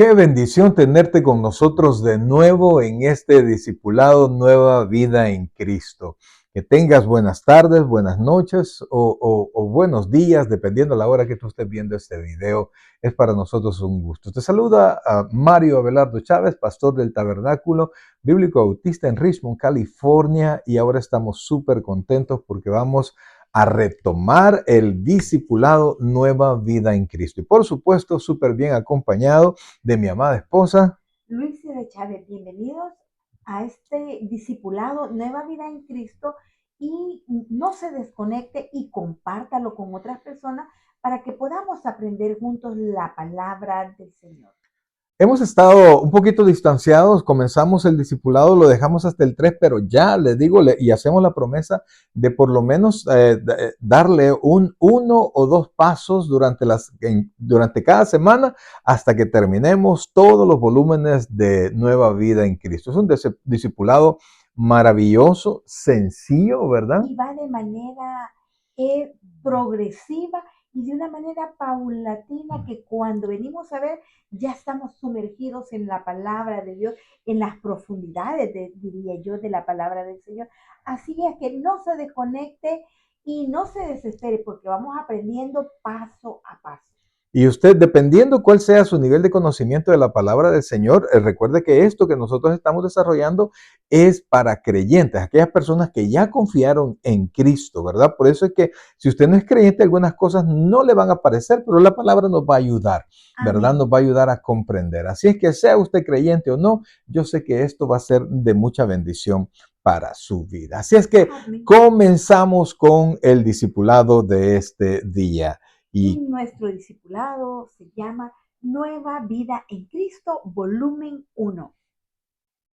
Qué bendición tenerte con nosotros de nuevo en este discipulado Nueva Vida en Cristo. Que tengas buenas tardes, buenas noches o buenos días, dependiendo de la hora que tú estés viendo este video. Es para nosotros un gusto. Te saluda a Mario Abelardo Chávez, pastor del Tabernáculo Bíblico Bautista en Richmond, California. Y ahora estamos súper contentos porque vamos a retomar el discipulado Nueva Vida en Cristo. Y por supuesto, súper bien acompañado de mi amada esposa. Luisa de Chávez, bienvenidos a este discipulado Nueva Vida en Cristo y no se desconecte y compártalo con otras personas para que podamos aprender juntos la palabra del Señor. Hemos estado un poquito distanciados, comenzamos el discipulado, lo dejamos hasta el 3, pero ya les digo y hacemos la promesa de por lo menos darle uno o dos pasos durante cada semana hasta que terminemos todos los volúmenes de Nueva Vida en Cristo. Es un discipulado maravilloso, sencillo, ¿verdad? Y va de manera progresiva y de una manera paulatina que cuando venimos a ver ya estamos sumergidos en la palabra de Dios, en las profundidades, diría yo, de la palabra del Señor. Así es que no se desconecte y no se desespere porque vamos aprendiendo paso a paso. Y usted, dependiendo cuál sea su nivel de conocimiento de la palabra del Señor, recuerde que esto que nosotros estamos desarrollando es para creyentes, aquellas personas que ya confiaron en Cristo, ¿verdad? Por eso es que si usted no es creyente, algunas cosas no le van a parecer, pero la palabra nos va a ayudar, ¿verdad? Nos Amén. va a ayudar a comprender. Así es que sea usted creyente o no, yo sé que esto va a ser de mucha bendición para su vida. Así es que Amén. comenzamos con el discipulado de este día. Y Y nuestro discipulado se llama Nueva Vida en Cristo, volumen 1.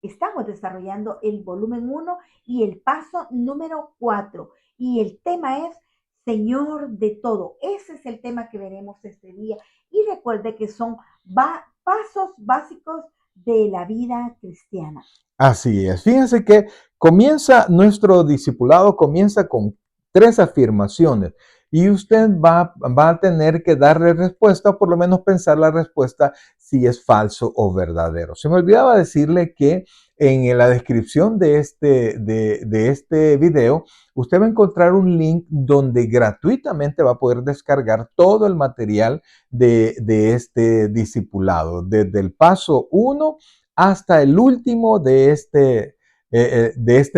Estamos desarrollando el volumen 1 y el paso número 4. Y el tema es Señor de todo. Ese es el tema que veremos este día. Y recuerde que son pasos básicos de la vida cristiana. así es. Fíjense que nuestro discipulado comienza con 3 afirmaciones y usted va a tener que darle respuesta o por lo menos pensar la respuesta si es falso o verdadero. Se me olvidaba decirle que en la descripción de este video, usted va a encontrar un link donde gratuitamente va a poder descargar todo el material de este discipulado, desde el paso 1 hasta el último de este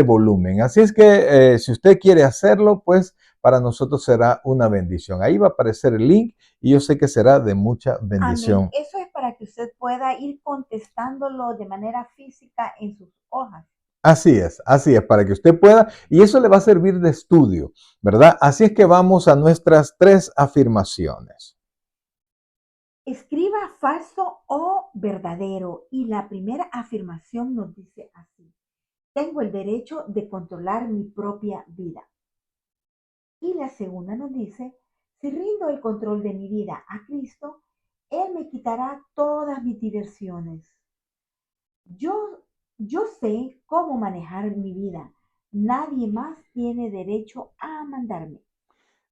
volumen. Así es que si usted quiere hacerlo, pues para nosotros será una bendición. Ahí va a aparecer el link y yo sé que será de mucha Amén. bendición. Eso es para que usted pueda ir contestándolo de manera física en sus hojas. Así es, para que usted pueda, y eso le va a servir de estudio, ¿verdad? Así es que vamos a nuestras 3 afirmaciones. Escriba falso o verdadero. Y la primera afirmación nos dice así. Tengo el derecho de controlar mi propia vida. Y la segunda nos dice, si rindo el control de mi vida a Cristo, Él me quitará todas mis diversiones. Yo, yo sé cómo manejar mi vida. Nadie más tiene derecho a mandarme.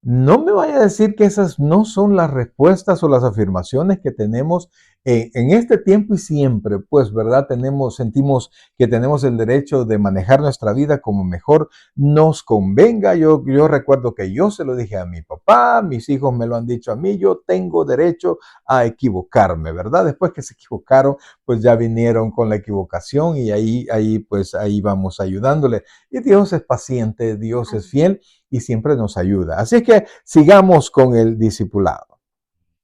No me vaya a decir que esas no son las respuestas o las afirmaciones que tenemos en este tiempo y siempre, pues, ¿verdad? Sentimos que tenemos el derecho de manejar nuestra vida como mejor nos convenga. Yo recuerdo que yo se lo dije a mi papá, mis hijos me lo han dicho a mí, yo tengo derecho a equivocarme, ¿verdad? Después que se equivocaron, pues ya vinieron con la equivocación y pues ahí vamos ayudándole. Y Dios es paciente, Dios es Amén. fiel y siempre nos ayuda. Así es que sigamos con el discipulado.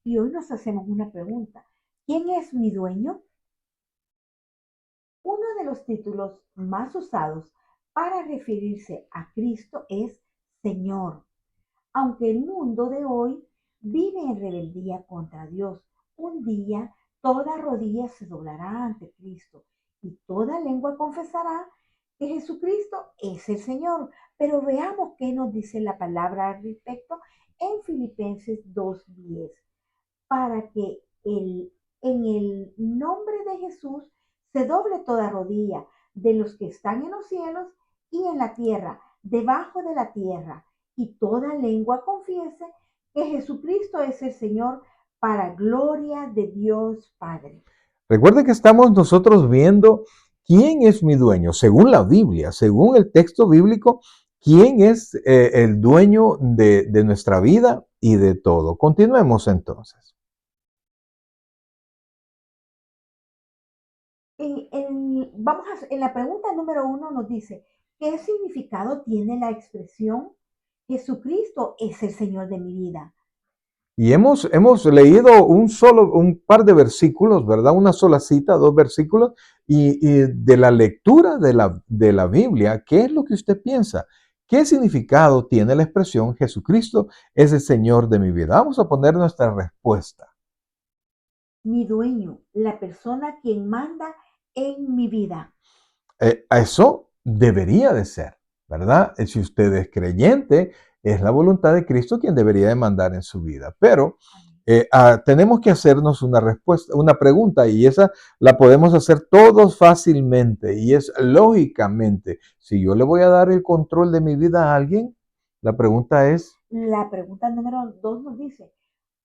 Y hoy nos hacemos una pregunta. ¿Quién es mi dueño? Uno de los títulos más usados para referirse a Cristo es Señor. Aunque el mundo de hoy vive en rebeldía contra Dios, un día toda rodilla se doblará ante Cristo y toda lengua confesará que Jesucristo es el Señor. Pero veamos qué nos dice la palabra al respecto en Filipenses 2:10. Para que en el nombre de Jesús se doble toda rodilla de los que están en los cielos y en la tierra, debajo de la tierra, y toda lengua confiese que Jesucristo es el Señor para gloria de Dios Padre. Recuerde que estamos nosotros viendo quién es mi dueño, según la Biblia, según el texto bíblico, quién es el dueño de nuestra vida y de todo. Continuemos entonces. En la pregunta número 1 nos dice, ¿qué significado tiene la expresión Jesucristo es el Señor de mi vida? Y hemos leído un par de versículos, ¿verdad? Una sola cita, dos versículos, y de la lectura de la Biblia, ¿qué es lo que usted piensa? ¿Qué significado tiene la expresión Jesucristo es el Señor de mi vida? Vamos a poner nuestra respuesta. Mi dueño, la persona quien manda en mi vida. Eso debería de ser, ¿verdad? Si usted es creyente, es la voluntad de Cristo quien debería de mandar en su vida. Pero tenemos que hacernos una respuesta, una pregunta, y esa la podemos hacer todos fácilmente, y es lógicamente, si yo le voy a dar el control de mi vida a alguien, la pregunta es, La pregunta número 2 nos dice,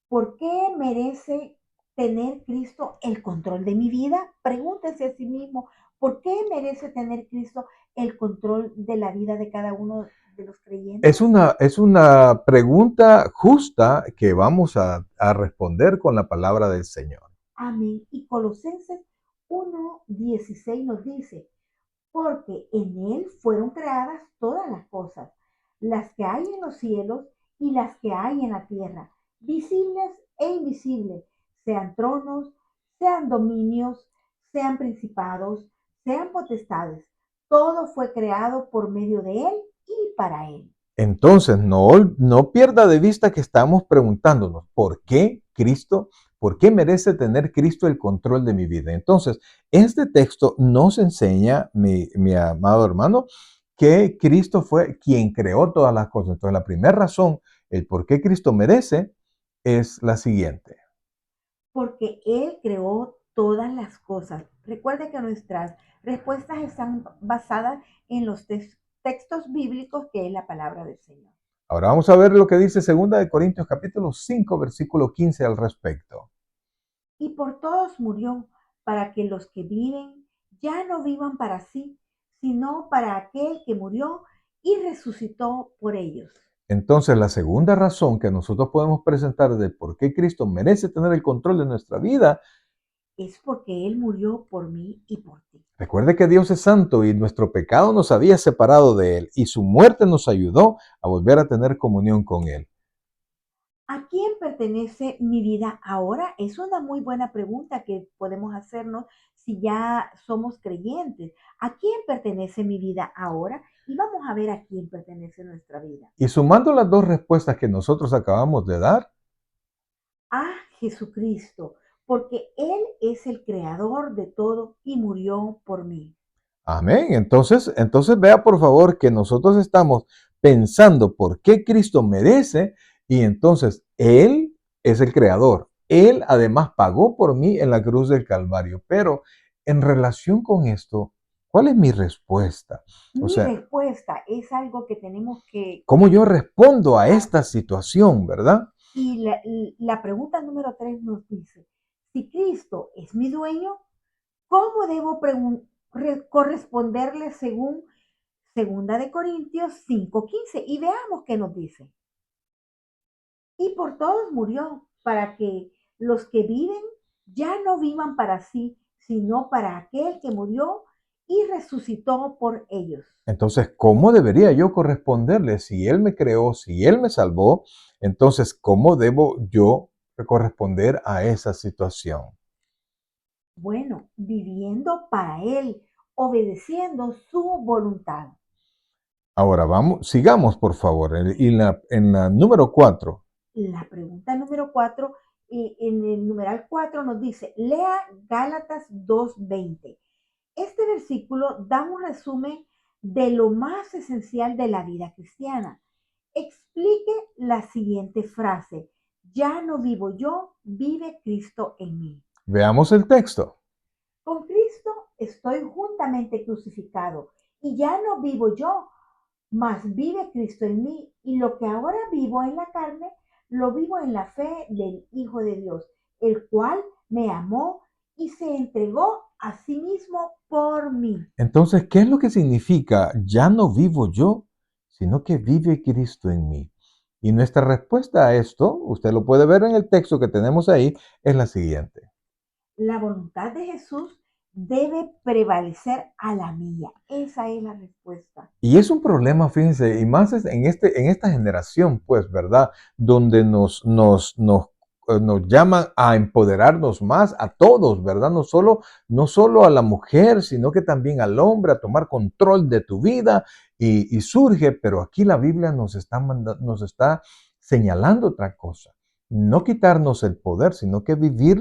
¿por qué merece tener Cristo el control de mi vida? Pregúntese a sí mismo, ¿por qué merece tener Cristo el control de la vida de cada uno de los creyentes? es una pregunta justa que vamos a responder con la palabra del Señor. Amén. Y Colosenses 1:16 nos dice, porque en Él fueron creadas todas las cosas, las que hay en los cielos y las que hay en la tierra, visibles e invisibles, sean tronos, sean dominios, sean principados, sean potestades. Todo fue creado por medio de Él y para Él. Entonces, no pierda de vista que estamos preguntándonos, ¿por qué Cristo? ¿Por qué merece tener Cristo el control de mi vida? Entonces, este texto nos enseña, mi amado hermano, que Cristo fue quien creó todas las cosas. Entonces, la primera razón, el por qué Cristo merece, es la siguiente. Porque Él creó todas las cosas. Recuerde que nuestras respuestas están basadas en los textos bíblicos que es la palabra del Señor. Ahora vamos a ver lo que dice 2 Corintios capítulo 5, versículo 15 al respecto. Y por todos murió, para que los que viven ya no vivan para sí, sino para aquel que murió y resucitó por ellos. Entonces, la segunda razón que nosotros podemos presentar de por qué Cristo merece tener el control de nuestra vida, Es porque Él murió por mí y por ti. recuerde que Dios es santo y nuestro pecado nos había separado de Él y su muerte nos ayudó a volver a tener comunión con Él. ¿A quién pertenece mi vida ahora? Es una muy buena pregunta que podemos hacernos si ya somos creyentes. ¿A quién pertenece mi vida ahora? Y vamos a ver a quién pertenece nuestra vida. Y sumando las dos respuestas que nosotros acabamos de dar, A Jesucristo, porque Él es el creador de todo y murió por mí. amén. Entonces vea por favor que nosotros estamos pensando por qué Cristo merece y entonces Él es el creador. Él además pagó por mí en la cruz del Calvario. Pero en relación con esto, ¿cuál es mi respuesta? O Mi sea, respuesta es algo que tenemos que ¿cómo yo respondo a pensar. esta situación, verdad? Y la pregunta número 3 nos dice, si Cristo es mi dueño, ¿cómo debo corresponderle según Segunda de Corintios 5:15? Y veamos qué nos dice. Y por todos murió, para que los que viven ya no vivan para sí, sino para aquel que murió y resucitó por ellos. Entonces, ¿cómo debería yo corresponderle? Si Él me creó, si Él me salvó, entonces, ¿cómo debo yo corresponder a esa situación? Bueno, viviendo para Él, obedeciendo su voluntad. Ahora vamos, sigamos por favor. En la número 4, La pregunta número 4, en el numeral 4 nos dice, lea Gálatas 2:20. Este versículo da un resumen de lo más esencial de la vida cristiana. Explique la siguiente frase, ya no vivo yo, vive Cristo en mí. veamos el texto. Con Cristo estoy juntamente crucificado y ya no vivo yo, mas vive Cristo en mí, y lo que ahora vivo en la carne, lo vivo en la fe del Hijo de Dios, el cual me amó y se entregó a sí mismo por mí. Entonces, ¿qué es lo que significa? Ya no vivo yo, sino que vive Cristo en mí. Y nuestra respuesta a esto, usted lo puede ver en el texto que tenemos ahí, es la siguiente. La voluntad de Jesús debe prevalecer a la mía. Esa es la respuesta. Y es un problema, fíjense, y más en esta generación, pues, ¿verdad? Donde nos llaman a empoderarnos más a todos, ¿verdad? No solo a la mujer, sino que también al hombre, a tomar control de tu vida. Y surge, pero aquí la Biblia nos está señalando otra cosa. No quitarnos el poder, sino que vivir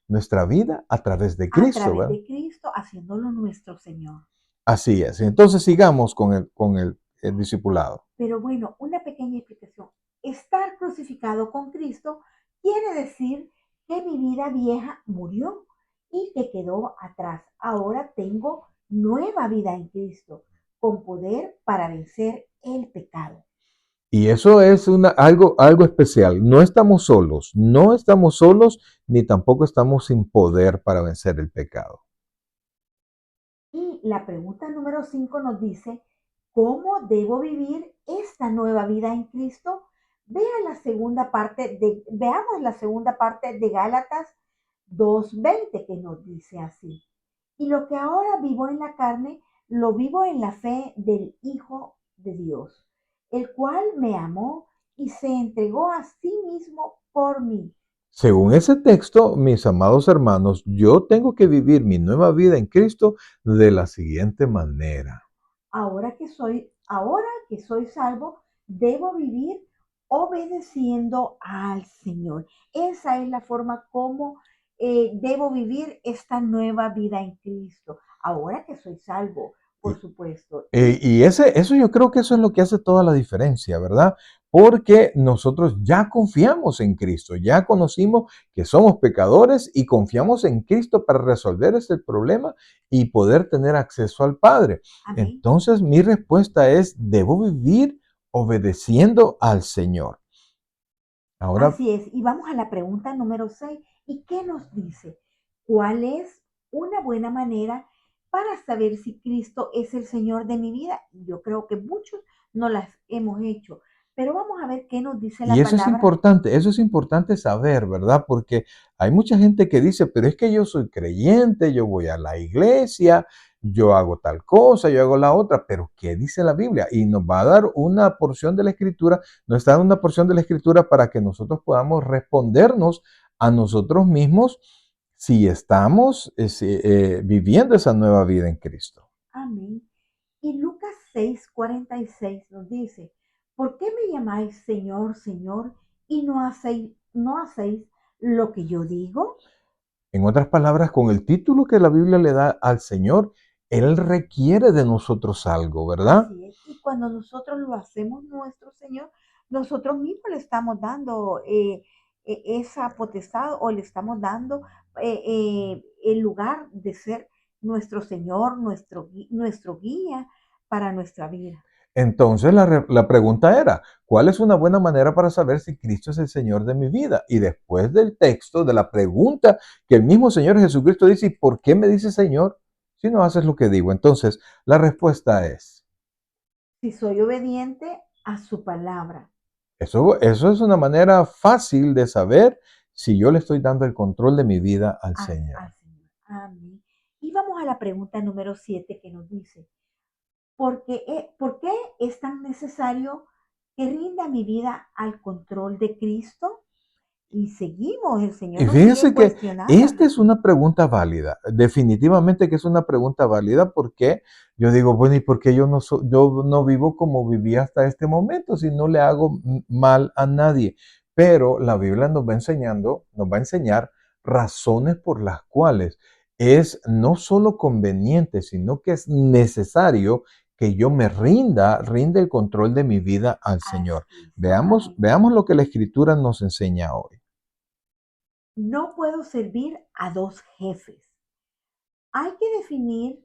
nuestra vida a través de A Cristo, través ¿verdad? de Cristo, haciéndolo nuestro Señor. Así es. Entonces sigamos con el discipulado. Pero bueno, una pequeña explicación. Estar crucificado con Cristo quiere decir que mi vida vieja murió y que quedó atrás. Ahora tengo nueva vida en Cristo, con poder para vencer el pecado. Y eso es algo especial. No estamos solos, ni tampoco estamos sin poder para vencer el pecado. Y la pregunta número 5 nos dice, ¿cómo debo vivir esta nueva vida en Cristo? Veamos la segunda parte de Gálatas 2:20 que nos dice así. Y lo que ahora vivo en la carne, lo vivo en la fe del Hijo de Dios, el cual me amó y se entregó a sí mismo por mí. Según ese texto, mis amados hermanos, yo tengo que vivir mi nueva vida en Cristo de la siguiente manera. Ahora que soy salvo, debo vivir obedeciendo al Señor. Esa es la forma como debo vivir esta nueva vida en Cristo. Ahora que soy salvo, por supuesto. Y Eso yo creo que eso es lo que hace toda la diferencia, ¿verdad? Porque nosotros ya confiamos en Cristo, ya conocimos que somos pecadores y confiamos en Cristo para resolver ese problema y poder tener acceso al Padre. amén. Entonces, mi respuesta es, debo vivir obedeciendo al Señor. Ahora, Así es. Y vamos a la pregunta número 6. ¿Y qué nos dice? ¿Cuál es una buena manera para saber si Cristo es el Señor de mi vida? Yo creo que muchos no las hemos hecho, pero vamos a ver qué nos dice y la palabra. eso es importante saber, ¿verdad? Porque hay mucha gente que dice, pero es que yo soy creyente, yo voy a la iglesia, yo hago tal cosa, yo hago la otra, pero ¿qué dice la Biblia? Y nos va a dar una porción de la escritura, nos está dando una porción de la escritura para que nosotros podamos respondernos a nosotros mismos si estamos viviendo esa nueva vida en Cristo. Amén. Y Lucas 6:46 nos dice, ¿por qué me llamáis Señor, Señor, y no hacéis lo que yo digo? En otras palabras, con el título que la Biblia le da al Señor, Él requiere de nosotros algo, ¿verdad? Así es. Y cuando nosotros lo hacemos nuestro Señor, nosotros mismos le estamos dando esa potestad o le estamos dando el lugar de ser nuestro Señor, nuestro guía para nuestra vida. Entonces la pregunta era, ¿cuál es una buena manera para saber si Cristo es el Señor de mi vida? Y después del texto, de la pregunta que el mismo Señor Jesucristo dice, ¿y por qué me dice Señor si no haces lo que digo? Entonces, la respuesta es, Si soy obediente a su palabra. eso es una manera fácil de saber si yo le estoy dando el control de mi vida al Al Señor. Señor. Amén. Y vamos a la pregunta número 7 que nos dice, ¿por qué es tan necesario que rinda mi vida al control de Cristo? Y seguimos, el Señor Y nos sigue fíjense que esta cuestionando. es una pregunta válida, definitivamente que es una pregunta válida porque yo digo, bueno, ¿y por qué yo no vivo como viví hasta este momento si no le hago mal a nadie? Pero la Biblia nos va a enseñar razones por las cuales es no solo conveniente, sino que es necesario que yo rinde el control de mi vida al Señor. Así, Veamos, exactamente. veamos lo que la Escritura nos enseña hoy. No puedo servir a dos jefes. Hay que definir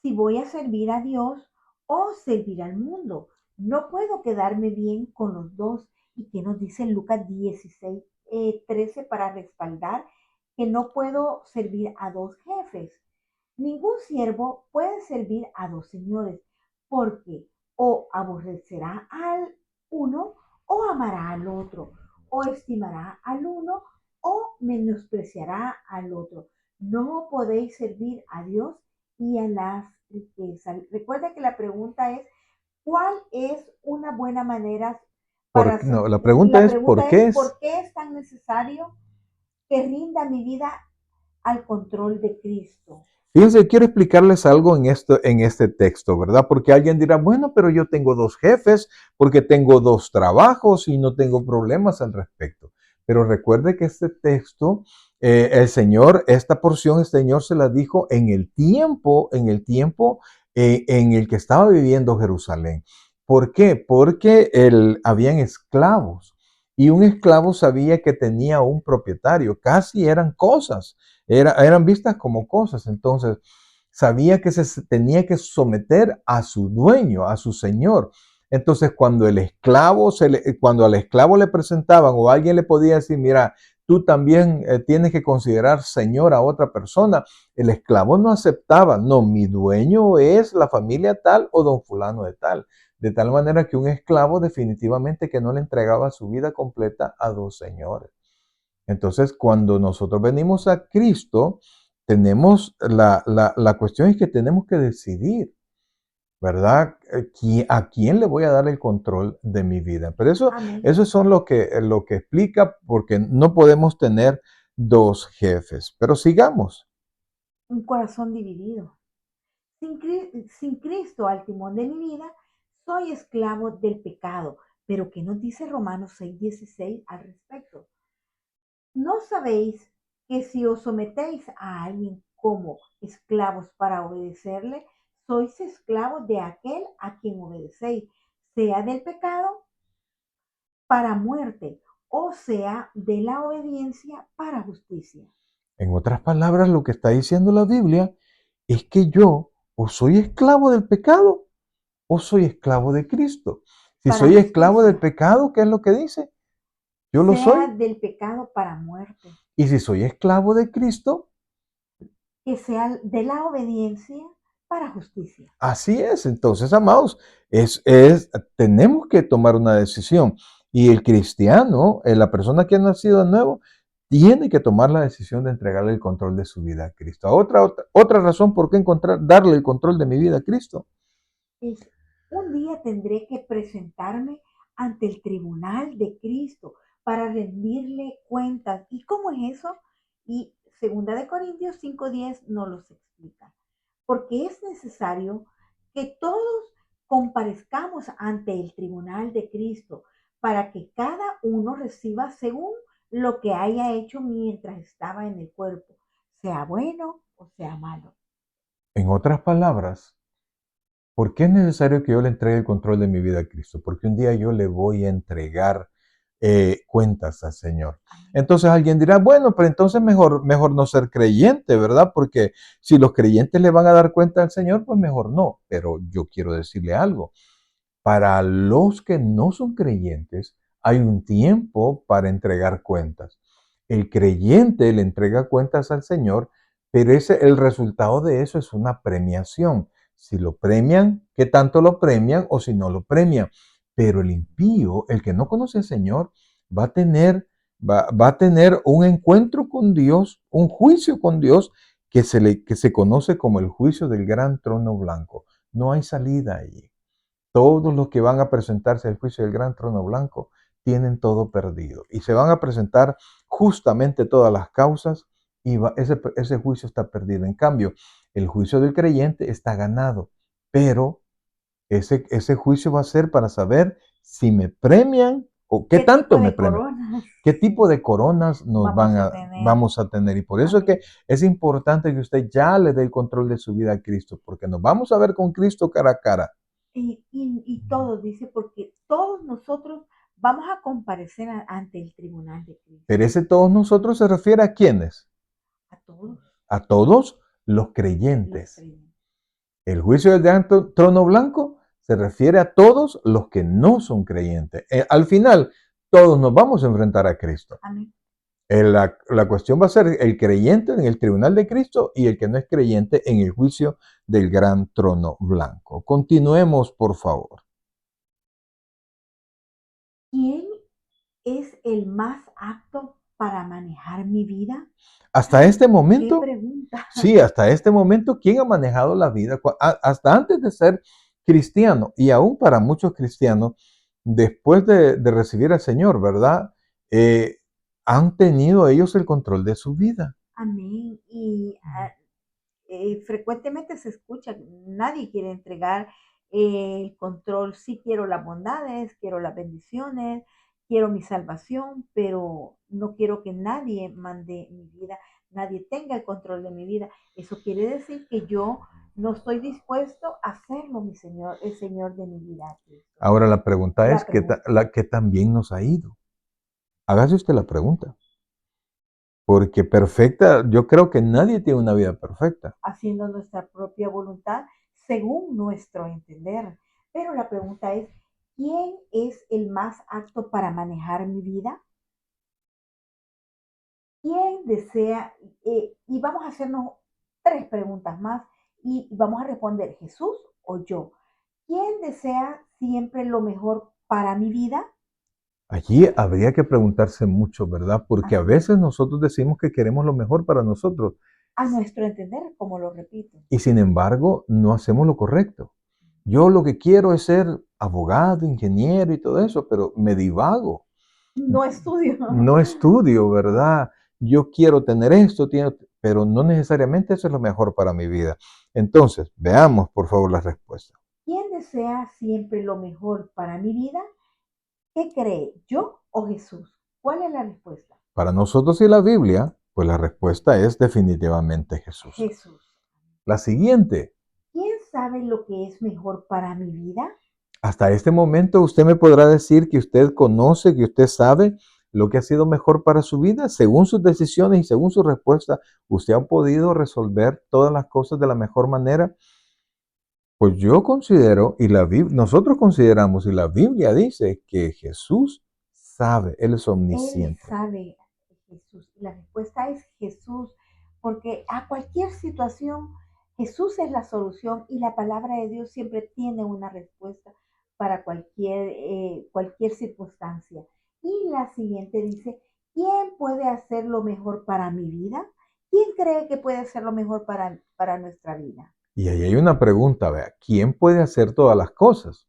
si voy a servir a Dios o servir al mundo. No puedo quedarme bien con los dos. ¿Y qué nos dice Lucas 16, 13 para respaldar que no puedo servir a dos jefes. Ningún siervo puede servir a dos señores, porque o aborrecerá al uno o amará al otro, o estimará al uno o menospreciará al otro. No podéis servir a Dios y a las riquezas. Recuerda que la pregunta es, ¿cuál es una buena manera para No, la pregunta la es, ¿por pregunta qué es, es? ¿por qué es tan necesario que rinda mi vida al control de Cristo? Fíjense, quiero explicarles algo en este texto, ¿verdad? Porque alguien dirá, bueno, pero yo tengo dos jefes, porque tengo dos trabajos y no tengo problemas al respecto. Pero recuerde que este texto, el Señor, esta porción, el Señor se la dijo en el que estaba viviendo Jerusalén. ¿Por qué? Porque habían esclavos y un esclavo sabía que tenía un propietario, casi eran cosas. Eran vistas como cosas, entonces sabía que se tenía que someter a su dueño, a su señor. Entonces, cuando al esclavo le presentaban o alguien le podía decir, mira, tú también tienes que considerar señor a otra persona, el esclavo no aceptaba, no, mi dueño es la familia tal o don fulano de tal. De tal manera que un esclavo definitivamente que no le entregaba su vida completa a dos señores. Entonces, cuando nosotros venimos a Cristo, tenemos la cuestión es que tenemos que decidir, ¿verdad? ¿A quién le voy a dar el control de mi vida? Pero Amén. eso son lo que explica porque no podemos tener dos jefes. Pero sigamos. Un corazón dividido. Sin Cristo al timón de mi vida, soy esclavo del pecado. Pero ¿qué nos dice Romanos 6:16 al respecto? ¿No sabéis que si os sometéis a alguien como esclavos para obedecerle, sois esclavos de aquel a quien obedecéis, sea del pecado para muerte, o sea de la obediencia para justicia? En otras palabras, lo que está diciendo la Biblia es que yo o soy esclavo del pecado o soy esclavo de Cristo. Si Para soy esclavo del justicia, pecado, ¿qué es lo que dice? Yo lo sea soy. del pecado para muerte, Y si soy esclavo de Cristo, que sea de la obediencia para justicia. así es. Entonces, amados, tenemos que tomar una decisión. Y el cristiano, la persona que ha nacido de nuevo, tiene que tomar la decisión de entregarle el control de su vida a Cristo. Otra razón por qué darle el control de mi vida a Cristo. Es, un día tendré que presentarme ante el tribunal de Cristo para rendirle cuentas. ¿Y cómo es eso? Y segunda de Corintios 5:10 nos los explica. Porque es necesario que todos comparezcamos ante el tribunal de Cristo para que cada uno reciba según lo que haya hecho mientras estaba en el cuerpo, sea bueno o sea malo. En otras palabras, ¿por qué es necesario que yo le entregue el control de mi vida a Cristo? Porque un día yo le voy a entregar cuentas al Señor. Amén. Entonces alguien dirá, bueno, pero entonces mejor no ser creyente, ¿verdad? Porque si los creyentes le van a dar cuenta al Señor, pues mejor no. Pero yo quiero decirle algo. Para los que no son creyentes, hay un tiempo para entregar cuentas. El creyente le entrega cuentas al Señor, pero el resultado de eso es una premiación. Si lo premian, ¿qué tanto lo premian o si no lo premian? Pero el impío, el que no conoce al Señor, va a tener, va a tener un encuentro con Dios, un juicio con Dios que se conoce como el juicio del gran trono blanco. No hay salida allí. Todos los que van a presentarse al juicio del gran trono blanco tienen todo perdido y se van a presentar justamente todas las causas y ese juicio está perdido. En cambio, el juicio del creyente está ganado, pero ese juicio va a ser para saber si me premian o qué ¿Qué tipo tanto me de premian, coronas qué tipo de coronas vamos a tener? vamos a tener. Y por eso es que Amén. es importante que usted ya le dé el control de su vida a Cristo, porque nos vamos a ver con Cristo cara a cara. Y todos, dice, porque todos nosotros vamos a comparecer ante el tribunal de Pero Cristo. ese todos nosotros se refiere a quiénes, A todos a todos los los creyentes. creyentes. El juicio del gran trono blanco se refiere a todos los que no son creyentes. Al final, todos nos vamos a enfrentar a Cristo. Amén. La cuestión va a ser el creyente en el tribunal de Cristo y el que no es creyente en el juicio del gran trono blanco. Continuemos, por favor. ¿Quién es el más apto para manejar mi vida? Hasta este ¡Qué momento, pregunta! sí, hasta este momento, ¿quién ha manejado la vida? Hasta antes de ser cristiano y aún para muchos cristianos, después de recibir al Señor, ¿verdad? Eh, Han tenido ellos el control de su vida. Amén. Y frecuentemente se escucha, nadie quiere entregar el control. Sí quiero las bondades, quiero las bendiciones, quiero mi salvación, pero no quiero que nadie mande mi vida, nadie tenga el control de mi vida. Eso quiere decir que yo no estoy dispuesto a hacerlo, mi Señor, el Señor de mi vida, Cristo. Ahora la pregunta es, La pregunta, ¿qué tan bien nos ha ido? Hágase usted la pregunta. Porque perfecta, yo creo que nadie tiene una vida perfecta. haciendo nuestra propia voluntad según nuestro entender. Pero la pregunta es, ¿quién es el más apto para manejar mi vida? ¿Quién desea? Y vamos a hacernos tres preguntas más y vamos a responder, ¿Jesús o yo? ¿Quién desea siempre lo mejor para mi vida? Allí habría que preguntarse mucho, ¿verdad? Porque a Así es. veces nosotros decimos que queremos lo mejor para nosotros A nuestro entender, como lo repito. y sin embargo no hacemos lo correcto. Yo lo que quiero es ser abogado, ingeniero y todo eso, pero me divago. No estudio. No estudio, ¿verdad? Yo quiero tener esto, pero no necesariamente eso es lo mejor para mi vida. Entonces, veamos por favor la respuesta. ¿Quién desea siempre lo mejor para mi vida? ¿Qué cree, yo o Jesús? ¿Cuál es la respuesta? Para nosotros y la Biblia, pues la respuesta es definitivamente Jesús. Jesús. La siguiente, ¿Quién sabe lo que es mejor para mi vida? hasta este momento usted me podrá decir que usted conoce, que usted sabe lo que ha sido mejor para su vida. Según sus decisiones y según su respuesta, usted ha podido resolver todas las cosas de la mejor manera. Pues yo considero, nosotros consideramos, y la Biblia dice que Jesús sabe, Él es Él omnisciente. sabe, Jesús. Y la respuesta es Jesús, porque a cualquier situación, Jesús es la solución y la palabra de Dios siempre tiene una respuesta para cualquier circunstancia. Y la siguiente dice, ¿quién puede hacer lo mejor para mi vida? ¿Quién cree que puede hacer lo mejor para nuestra vida? Y ahí hay una pregunta, vea, ¿quién puede hacer todas las cosas?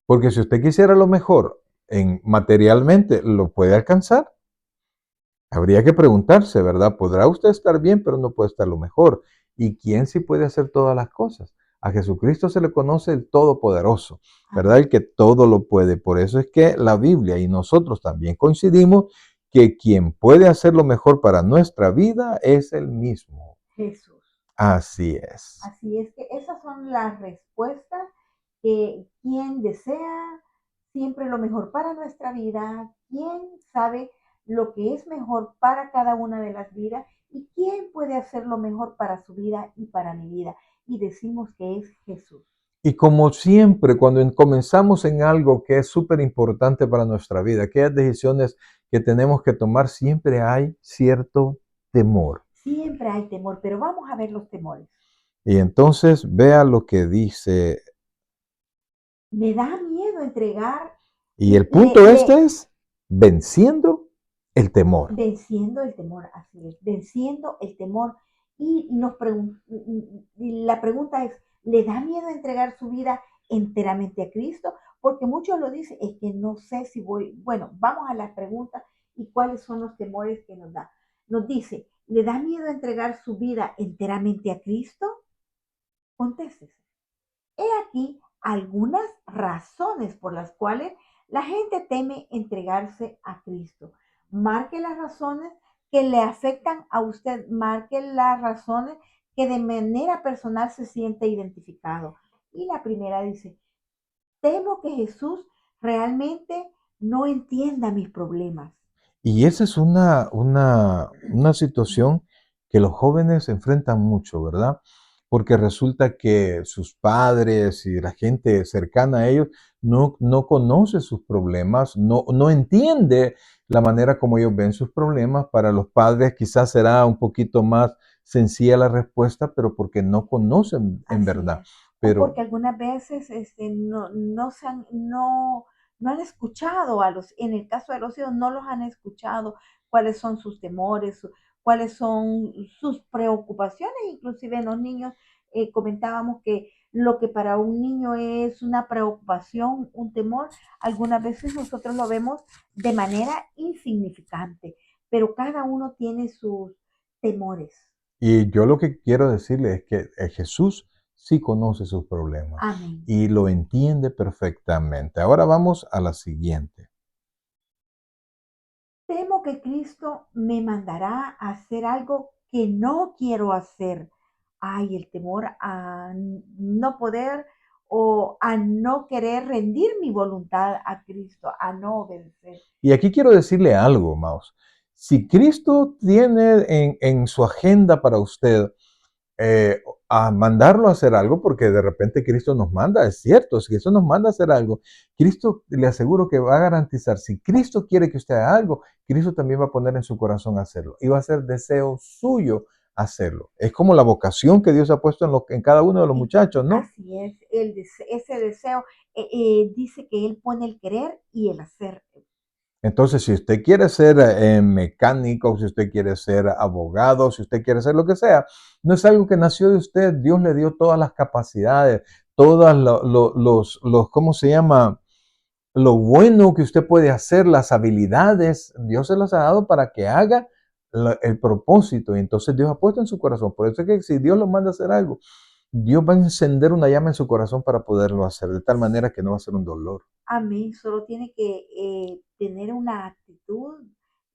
Porque si usted quisiera lo mejor materialmente, ¿lo puede alcanzar? Habría que preguntarse, ¿verdad? ¿Podrá usted estar bien, pero no puede estar lo mejor? ¿Y quién sí puede hacer todas las cosas? A Jesucristo se le conoce el Todopoderoso, ¿verdad? Amén. El que todo lo puede. Por eso es que la Biblia y nosotros también coincidimos que quien puede hacer lo mejor para nuestra vida es el mismo. Jesús. Así es. Así es que esas son las respuestas que quien desea siempre lo mejor para nuestra vida, quien sabe lo que es mejor para cada una de las vidas y quién puede hacer lo mejor para su vida y para mi vida. Y decimos que es Jesús. Y como siempre, cuando comenzamos en algo que es súper importante para nuestra vida, aquellas decisiones que tenemos que tomar, siempre hay cierto temor. Siempre hay temor, pero vamos a ver los temores. Y entonces vea lo que dice. Me da miedo entregar, Y el le, punto le, es venciendo el temor. venciendo el temor, así es, venciendo el temor. Y la pregunta es, ¿le da miedo entregar su vida enteramente a Cristo? Porque muchos lo dicen, es que no sé si voy. Bueno, vamos a la pregunta y cuáles son los temores que nos da. Nos dice, ¿le da miedo entregar su vida enteramente a Cristo? Contéstese. He aquí algunas razones por las cuales la gente teme entregarse a Cristo. Marque las razones que le afectan a usted, marque las razones que de manera personal se siente identificado. Y la primera dice, temo que Jesús realmente no entienda mis problemas. Y esa es una situación que los jóvenes enfrentan mucho, ¿verdad? porque resulta que sus padres y la gente cercana a ellos no conoce sus problemas, no entiende la manera como ellos ven sus problemas. Para los padres quizás será un poquito más sencilla la respuesta, pero porque no conocen en Así verdad. es. O Pero porque algunas veces no han escuchado en el caso de los hijos, no los han escuchado cuáles son sus temores, cuáles son sus preocupaciones. Inclusive en los niños comentábamos que lo que para un niño es una preocupación, un temor, algunas veces nosotros lo vemos de manera insignificante, pero cada uno tiene sus temores. y yo lo que quiero decirle es que Jesús sí conoce sus problemas Amén. y lo entiende perfectamente. Ahora vamos a la siguiente. Temo que Cristo me mandará a hacer algo que no quiero hacer. Ay, el temor a no poder o a no querer rendir mi voluntad a Cristo, a no obedecer. Y aquí quiero decirle algo, Maus. Si Cristo tiene en su agenda para usted a mandarlo a hacer algo, porque de repente Cristo nos manda, es cierto, si Cristo nos manda a hacer algo, Cristo le aseguro que va a garantizar, si Cristo quiere que usted haga algo, Cristo también va a poner en su corazón hacerlo y va a ser deseo suyo hacerlo. Es como la vocación que Dios ha puesto en cada uno de los muchachos, ¿no? Así es, ese deseo dice que Él pone el querer y el hacer. Entonces, si usted quiere ser mecánico, si usted quiere ser abogado, si usted quiere ser lo que sea, no es algo que nació de usted. Dios le dio todas las capacidades, todas ¿cómo se llama? Lo bueno que usted puede hacer, las habilidades, Dios se las ha dado para que haga el propósito. Y entonces Dios ha puesto en su corazón. Por eso es que si Dios lo manda a hacer algo, Dios va a encender una llama en su corazón para poderlo hacer, de tal manera que no va a ser un dolor. Amén, solo tiene que tener una actitud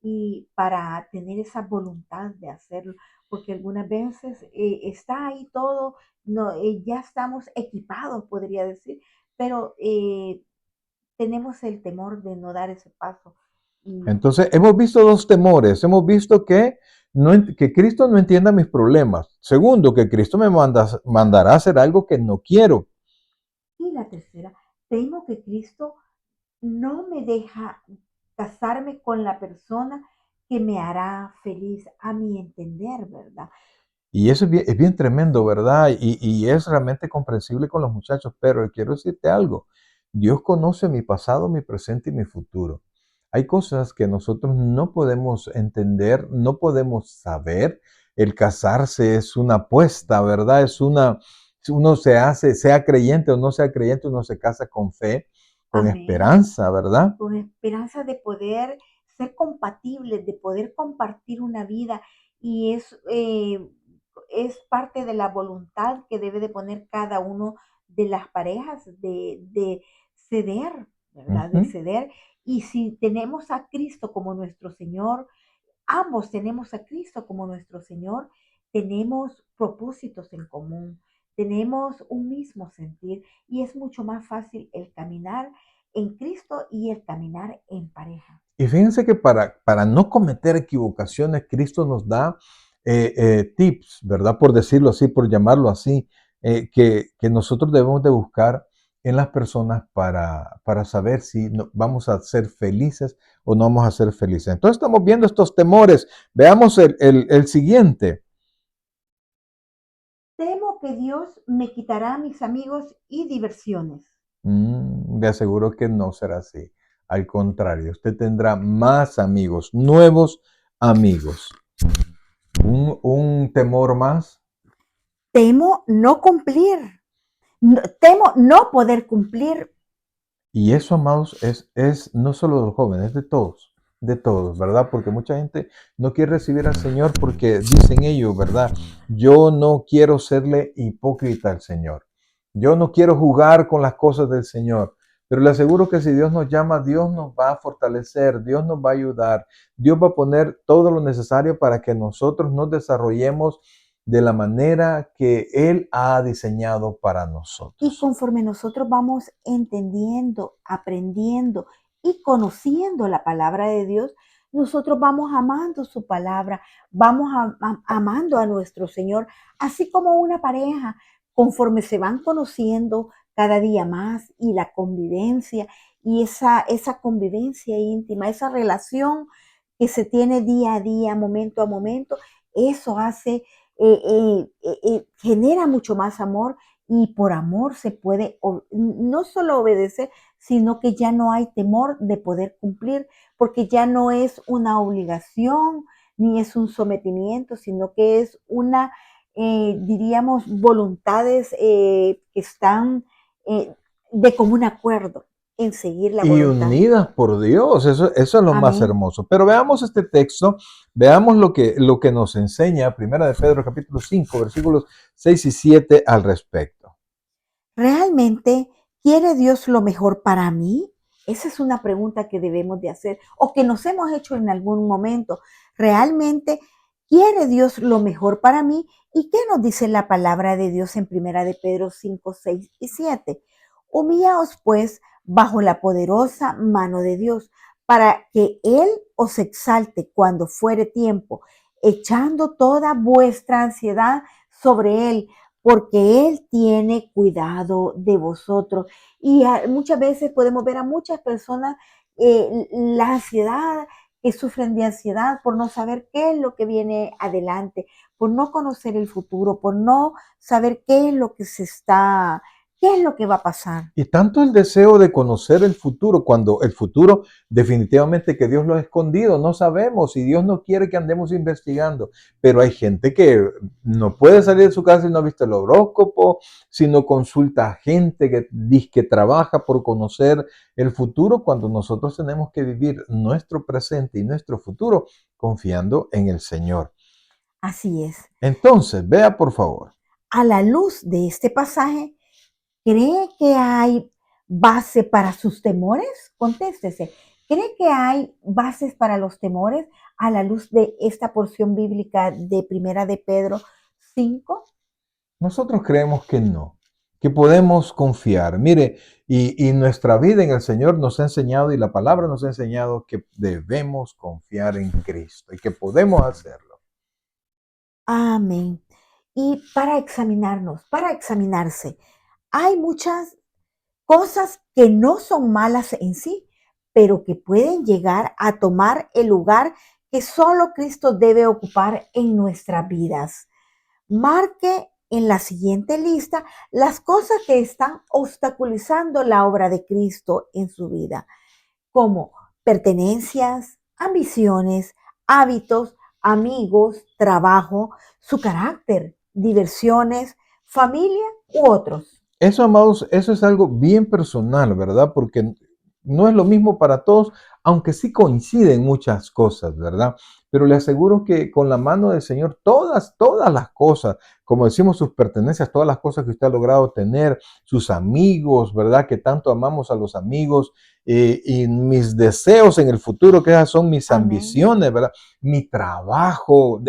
y para tener esa voluntad de hacerlo, porque algunas veces está ahí todo, no, ya estamos equipados, podría decir, pero tenemos el temor de no dar ese paso. Y Entonces, hemos visto dos temores. Hemos visto que, que Cristo no entienda mis problemas. Segundo, que Cristo mandará a hacer algo que no quiero. Y la tercera, temo que Cristo no me deja casarme con la persona que me hará feliz, a mi entender, ¿verdad? Y eso es bien tremendo, ¿verdad? Y es realmente comprensible con los muchachos, pero quiero decirte algo. Dios conoce mi pasado, mi presente y mi futuro. Hay cosas que nosotros no podemos entender, no podemos saber. El casarse es una apuesta, ¿verdad? Uno se hace, sea creyente o no sea creyente, uno se casa con fe, con Amén. esperanza, ¿verdad? Con esperanza de poder ser compatibles, de poder compartir una vida y es parte de la voluntad que debe de poner cada uno de las parejas de ceder, ¿verdad? De Ujú. ceder. Y si tenemos a Cristo como nuestro Señor, ambos tenemos a Cristo como nuestro Señor, tenemos propósitos en común, tenemos un mismo sentir y es mucho más fácil el caminar en Cristo y el caminar en pareja. Y fíjense que para no cometer equivocaciones, Cristo nos da tips, ¿verdad? Por decirlo así, por llamarlo así, que nosotros debemos de buscar en las personas para saber si vamos a ser felices o no vamos a ser felices. Entonces estamos viendo estos temores. Veamos el siguiente. Temo que Dios me quitará mis amigos y diversiones. Le aseguro que no será así. Al contrario, usted tendrá más amigos, nuevos amigos. Un temor más. Temo no cumplir, temo no poder cumplir. Y eso, amados, es no solo de los jóvenes, es de todos, ¿verdad? Porque mucha gente no quiere recibir al Señor porque dicen ellos, ¿verdad? Yo no quiero serle hipócrita al Señor. Yo no quiero jugar con las cosas del Señor. Pero le aseguro que si Dios nos llama, Dios nos va a fortalecer, Dios nos va a ayudar, Dios va a poner todo lo necesario para que nosotros nos desarrollemos de la manera que Él ha diseñado para Y nosotros. conforme nosotros vamos entendiendo, aprendiendo y conociendo la palabra de Dios, nosotros vamos amando su palabra, vamos amando a nuestro Señor, así como una pareja, conforme se van conociendo cada día más y la convivencia y esa convivencia íntima, esa relación que se tiene día a día, momento a momento, eso hace, genera mucho más amor y por amor se puede no solo obedecer, sino que ya no hay temor de poder cumplir, porque ya no es una obligación ni es un sometimiento, sino que es una, diríamos, voluntades que están eh, de común acuerdo en seguir la Y voluntad. unidas por Dios, eso es lo más Amén. hermoso. Pero veamos este texto, veamos lo que nos enseña Primera de Pedro capítulo 5 versículos 6 y 7 al respecto. ¿Realmente quiere Dios lo mejor para mí? Esa es una pregunta que debemos de hacer o que nos hemos hecho en algún momento. ¿Realmente quiere Dios lo mejor para mí? ¿Y qué nos dice la palabra de Dios en Primera de Pedro 5, 6 y 7? Humillaos pues bajo la poderosa mano de Dios para que Él os exalte cuando fuere tiempo, echando toda vuestra ansiedad sobre Él porque Él tiene cuidado de vosotros. Y muchas veces podemos ver a muchas personas la ansiedad, que sufren de ansiedad por no saber qué es lo que viene adelante, por no conocer el futuro, por no saber qué es lo que qué es lo que va a pasar. Y tanto el deseo de conocer el futuro, cuando el futuro definitivamente que Dios lo ha escondido, no sabemos y Dios no quiere que andemos investigando, pero hay gente que no puede salir de su casa si no ha visto el horóscopo, si no consulta a gente que dice que trabaja por conocer el futuro, cuando nosotros tenemos que vivir nuestro presente y nuestro futuro confiando en el Señor. Así es. Entonces, vea por favor. A la luz de este pasaje, ¿cree que hay base para sus temores? Contéstese. ¿Cree que hay bases para los temores a la luz de esta porción bíblica de Primera de Pedro 5? Nosotros creemos que no, que podemos confiar. Mire, y nuestra vida en el Señor nos ha enseñado y la palabra nos ha enseñado que debemos confiar en Cristo y que podemos hacerlo. Amén. Y para examinarse, hay muchas cosas que no son malas en sí, pero que pueden llegar a tomar el lugar que solo Cristo debe ocupar en nuestras vidas. Marque en la siguiente lista las cosas que están obstaculizando la obra de Cristo en su vida, como pertenencias, ambiciones, hábitos, amigos, trabajo, su carácter, diversiones, familia u otros. Eso, amados, eso es algo bien personal, ¿verdad? Porque no es lo mismo para todos, aunque sí coinciden muchas cosas, ¿verdad? Pero le aseguro que con la mano del Señor, todas las cosas, como decimos, sus pertenencias, todas las cosas que usted ha logrado tener, sus amigos, ¿verdad? Que tanto amamos a los amigos, y mis deseos en el futuro, que esas son mis Amén. ambiciones, ¿verdad? Mi trabajo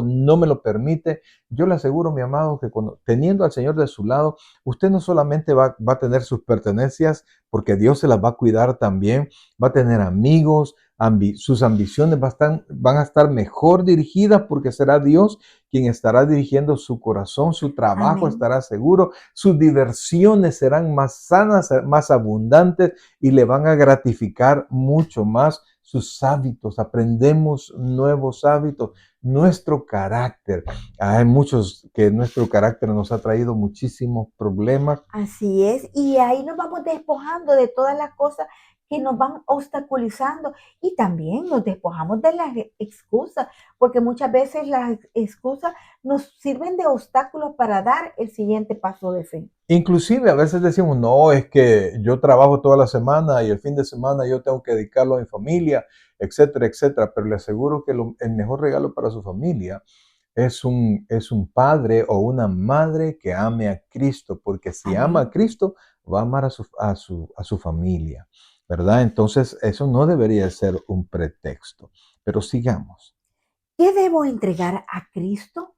no me lo permite. Yo le aseguro, mi amado, que teniendo al Señor de su lado, usted no solamente va a tener sus pertenencias, porque Dios se las va a cuidar también, va a tener amigos, sus ambiciones van a estar mejor dirigidas porque será Dios quien estará dirigiendo su corazón, su trabajo Amén. estará seguro, sus diversiones serán más sanas, más abundantes y le van a gratificar mucho más sus hábitos. Aprendemos nuevos hábitos, nuestro carácter. Hay muchos que nuestro carácter nos ha traído muchísimos problemas. Así es, y ahí nos vamos despojando de todas las cosas que nos van obstaculizando y también nos despojamos de las excusas, porque muchas veces las excusas nos sirven de obstáculos para dar el siguiente paso de fe. Inclusive a veces decimos, no, es que yo trabajo toda la semana y el fin de semana yo tengo que dedicarlo a mi familia, etcétera, etcétera. Pero le aseguro que el mejor regalo para su familia es un padre o una madre que ame a Cristo, porque si ama a Amén. Cristo, va a amar a su familia, ¿verdad? Entonces, eso no debería ser un pretexto. Pero sigamos. ¿Qué debo entregar a Cristo?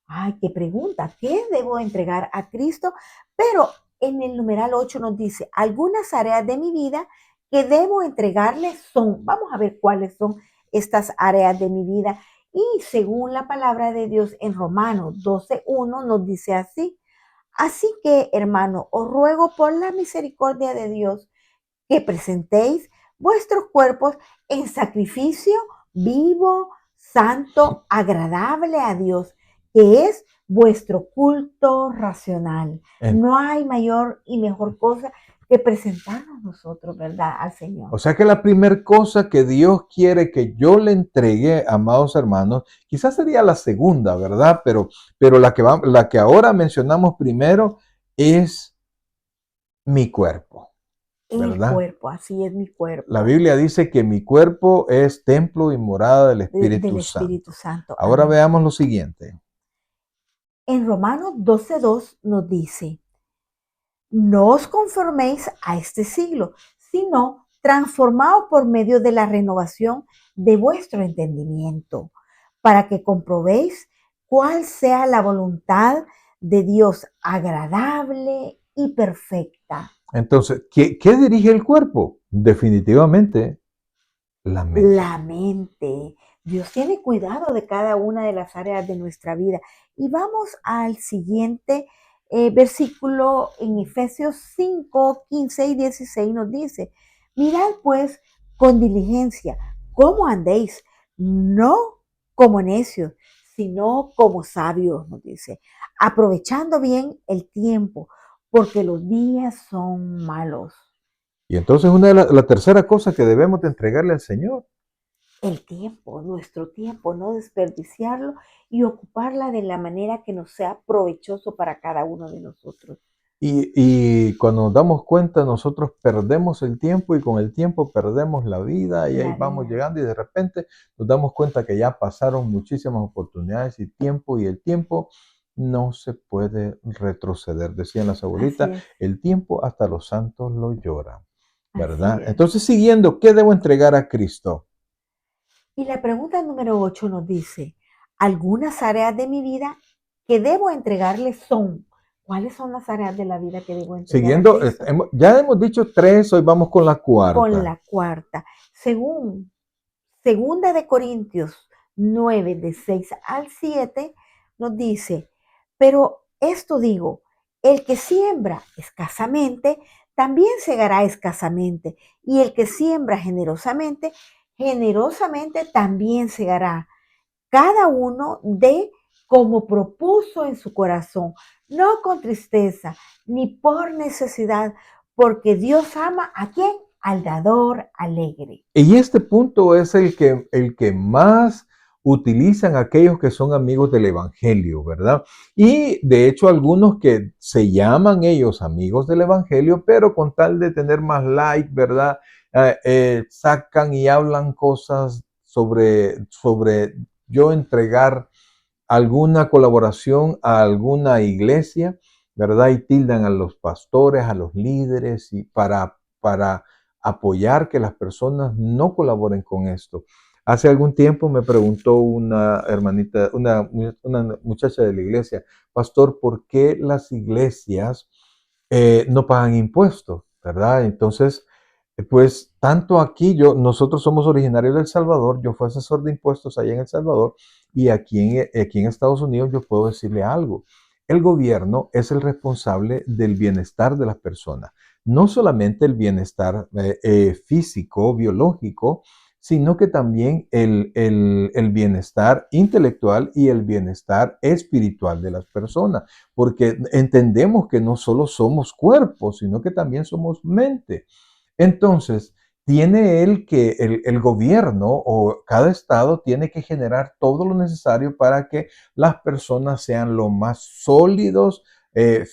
Ay, qué pregunta. ¿Qué debo entregar a Cristo? Pero en el numeral 8 nos dice algunas áreas de mi vida que debo entregarle son, vamos a ver cuáles son estas áreas de mi vida. Y según la palabra de Dios en Romanos 12:1 nos dice así: así que, hermano, os ruego por la misericordia de Dios que presentéis vuestros cuerpos en sacrificio vivo, santo, agradable a Dios, que es vuestro culto racional. En- No hay mayor y mejor cosa que presentarnos nosotros, ¿verdad?, al Señor. o sea que la primera cosa que Dios quiere que yo le entregue, amados hermanos, quizás sería la segunda, ¿verdad? Pero la que ahora mencionamos primero es mi cuerpo, El ¿verdad? cuerpo, así es mi La cuerpo, Biblia dice que mi cuerpo es templo y morada del del Espíritu Espíritu Santo. Santo. Ahora Amén. veamos lo siguiente. En Romanos 12:2 nos dice: no os conforméis a este siglo, sino transformaos por medio de la renovación de vuestro entendimiento, para que comprobéis cuál sea la voluntad de Dios agradable y perfecta. Entonces, ¿qué dirige el cuerpo? Definitivamente la mente. La mente. Dios tiene cuidado de cada una de las áreas de nuestra vida. Y vamos al siguiente versículo en Efesios 5:15 y 16 nos dice: mirad pues con diligencia cómo andéis, no como necios, sino como sabios, nos dice, aprovechando bien el tiempo, porque los días son malos. Y entonces la tercera cosa que debemos de entregarle al Señor. El tiempo, nuestro tiempo, no desperdiciarlo y ocuparla de la manera que nos sea provechoso para cada uno de nosotros. Y cuando nos damos cuenta, nosotros perdemos el tiempo y con el tiempo perdemos la vida y ahí La vamos vida. llegando y de repente nos damos cuenta que ya pasaron muchísimas oportunidades y el tiempo no se puede retroceder. Decían las Así abuelitas, es, el tiempo hasta los santos lo lloran, así ¿verdad? es. Entonces, siguiendo, ¿qué debo entregar a Cristo? Y la pregunta número 8 nos dice: algunas áreas de mi vida que debo entregarle son. ¿Cuáles son las áreas de la vida que debo entregar a Siguiendo, Cristo? ya hemos dicho tres, hoy vamos con la Con cuarta. la cuarta. Según Segunda de Corintios 9, de 6 al 7, nos dice: pero esto digo, el que siembra escasamente, también segará escasamente, y el que siembra generosamente, generosamente también segará. Cada uno dé como propuso en su corazón, no con tristeza, ni por necesidad, porque Dios ama ¿a quién? Al dador alegre. Y este punto es el que más utilizan aquellos que son amigos del Evangelio, ¿verdad? Y de hecho algunos que se llaman ellos amigos del Evangelio, pero con tal de tener más like, ¿verdad? Sacan y hablan cosas sobre yo entregar alguna colaboración a alguna iglesia, ¿verdad? Y tildan a los pastores, a los líderes, y para apoyar que las personas no colaboren con esto. Hace algún tiempo me preguntó una hermanita, una muchacha de la iglesia, pastor, ¿por qué las iglesias no pagan impuestos? ¿Verdad? Entonces, pues tanto aquí, nosotros somos originarios de El Salvador, yo fui asesor de impuestos allá en El Salvador y aquí en Estados Unidos yo puedo decirle algo. El gobierno es el responsable del bienestar de las personas, no solamente el bienestar físico, biológico, sino que también el bienestar intelectual y el bienestar espiritual de las personas, porque entendemos que no solo somos cuerpos, sino que también somos mente. Entonces, tiene él que el gobierno o cada estado tiene que generar todo lo necesario para que las personas sean lo más sólidos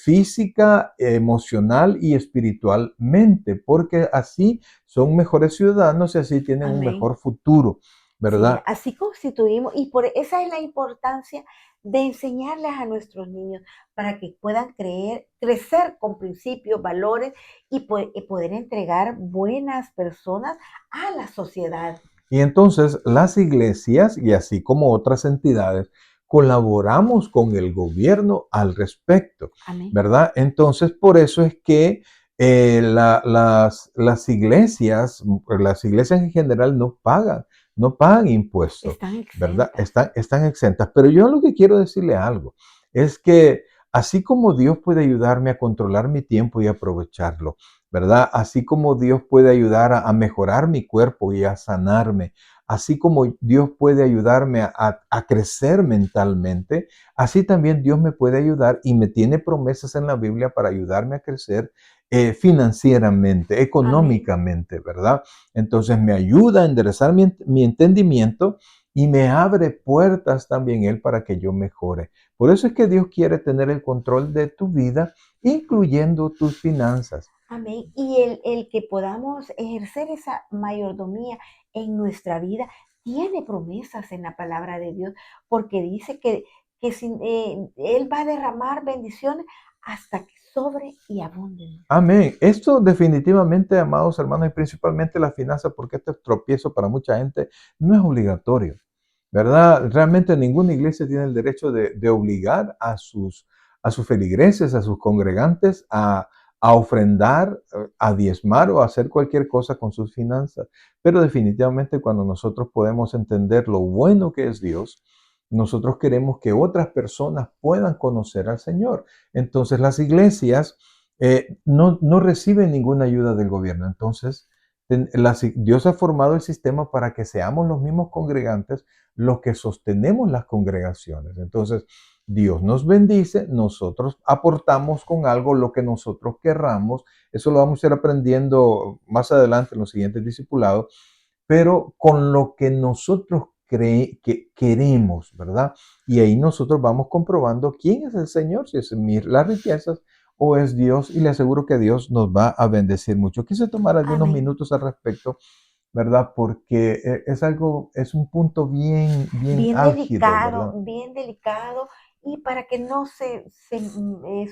física, emocional y espiritualmente, porque así son mejores ciudadanos y así tienen un Amén. mejor futuro, Sí, ¿verdad? así constituimos, y por esa es la importancia de enseñarles a nuestros niños para que puedan crecer con principios, valores y poder entregar buenas personas a la sociedad. Y entonces las iglesias y así como otras entidades colaboramos con el gobierno al respecto, Amén. ¿verdad? Entonces por eso es que las iglesias en general no pagan impuestos, Están ¿verdad? exentas. Están exentas. Pero yo lo que quiero decirle algo es que así como Dios puede ayudarme a controlar mi tiempo y aprovecharlo, ¿verdad? Así como Dios puede ayudar a mejorar mi cuerpo y a sanarme, así como Dios puede ayudarme a crecer mentalmente, así también Dios me puede ayudar y me tiene promesas en la Biblia para ayudarme a crecer financieramente, Amén. económicamente, ¿verdad? Entonces me ayuda a enderezar mi entendimiento y me abre puertas también Él para que yo mejore. Por eso es que Dios quiere tener el control de tu vida, incluyendo tus finanzas. Amén. Y el que podamos ejercer esa mayordomía en nuestra vida tiene promesas en la palabra de Dios, porque dice que Él va a derramar bendiciones hasta que sobre y abunde. Amén. Esto definitivamente, amados hermanos, y principalmente la finanza, porque este tropiezo para mucha gente no es obligatorio, ¿verdad? Realmente ninguna iglesia tiene el derecho de obligar a sus feligreses, a sus congregantes a ofrendar, a diezmar o a hacer cualquier cosa con sus finanzas. Pero definitivamente cuando nosotros podemos entender lo bueno que es Dios, nosotros queremos que otras personas puedan conocer al Señor. Entonces las iglesias no reciben ninguna ayuda del gobierno. Entonces, Dios ha formado el sistema para que seamos los mismos congregantes los que sostenemos las congregaciones. Entonces, Dios nos bendice, nosotros aportamos con algo lo que nosotros querramos. Eso lo vamos a ir aprendiendo más adelante en los siguientes discipulados, pero con lo que nosotros que queremos, ¿verdad? Y ahí nosotros vamos comprobando quién es el Señor, si es las riquezas o es Dios, y le aseguro que Dios nos va a bendecir mucho. Quise tomar algunos Amén. minutos al respecto, ¿verdad? Porque es un punto bien, bien álgido, ¿verdad? Bien delicado, y para que no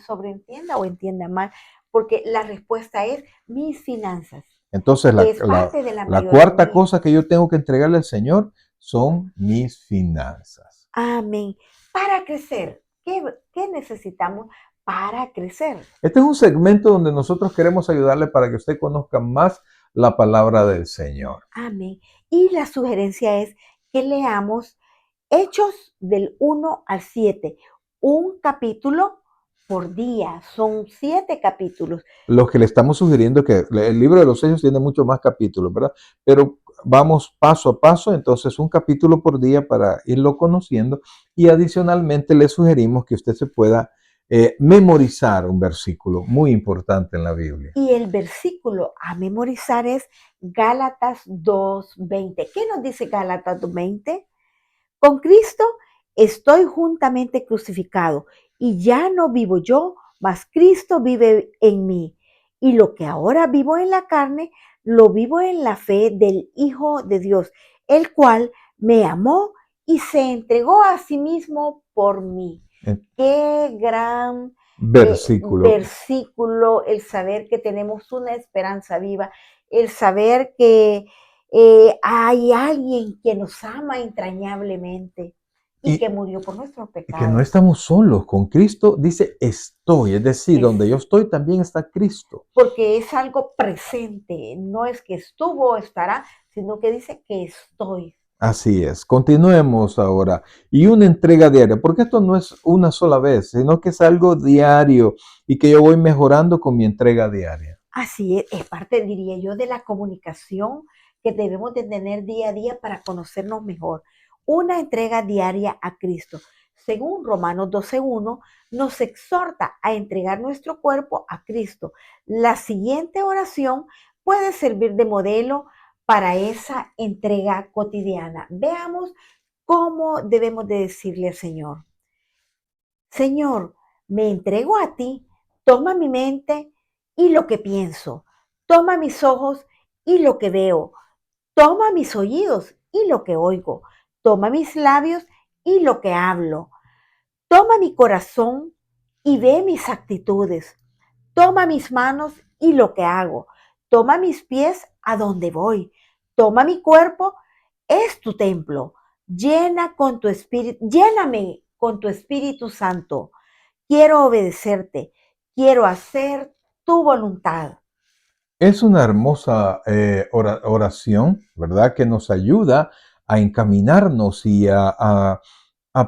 sobreentienda o entienda mal, porque la respuesta es mis finanzas, Entonces, es parte de la la cuarta mayordomía. cosa que yo tengo que entregarle al Señor son mis finanzas. Amén. Para crecer, ¿qué necesitamos para crecer? Este es un segmento donde nosotros queremos ayudarle para que usted conozca más la palabra del Señor. Amén. Y la sugerencia es que leamos Hechos del 1 al 7, un capítulo por día. Son 7 capítulos. Lo que le estamos sugiriendo es que el libro de los Hechos tiene mucho más capítulos, ¿verdad? Pero vamos paso a paso, entonces un capítulo por día para irlo conociendo, y adicionalmente le sugerimos que usted se pueda memorizar un versículo muy importante en la Biblia. Y el versículo a memorizar es Gálatas 2:20. ¿Qué nos dice Gálatas 2:20? Con Cristo estoy juntamente crucificado, y ya no vivo yo, mas Cristo vive en mí. Y lo que ahora vivo en la carne, lo vivo en la fe del Hijo de Dios, el cual me amó y se entregó a sí mismo por mí. Eh, Qué gran Versículo. versículo, el saber que tenemos una esperanza viva, el saber que hay alguien que nos ama entrañablemente y Y, que murió por nuestros y que no pecados. estamos solos. Con Cristo dice estoy, es decir, Es donde yo estoy también está Cristo. porque es algo presente, no es que estuvo o estará, sino que dice que estoy. Así es. Continuemos ahora. Y una entrega diaria, porque esto no es una sola vez, sino que es algo diario y que yo voy mejorando con mi entrega diaria. Así es parte, diría yo, de la comunicación que debemos de tener día a día para conocernos mejor. Una entrega diaria a Cristo. Según Romanos 12:1, nos exhorta a entregar nuestro cuerpo a Cristo. La siguiente oración puede servir de modelo para esa entrega cotidiana. Veamos cómo debemos de decirle al Señor: Señor, me entrego a ti, toma mi mente y lo que pienso, toma mis ojos y lo que veo, toma mis oídos y lo que oigo, toma mis labios y lo que hablo, toma mi corazón y ve mis actitudes, toma mis manos y lo que hago, toma mis pies a donde voy, toma mi cuerpo, es tu templo, lléname con tu Espíritu Santo. Quiero obedecerte, quiero hacer tu voluntad. Es una hermosa oración, ¿verdad? Que nos ayuda a encaminarnos y a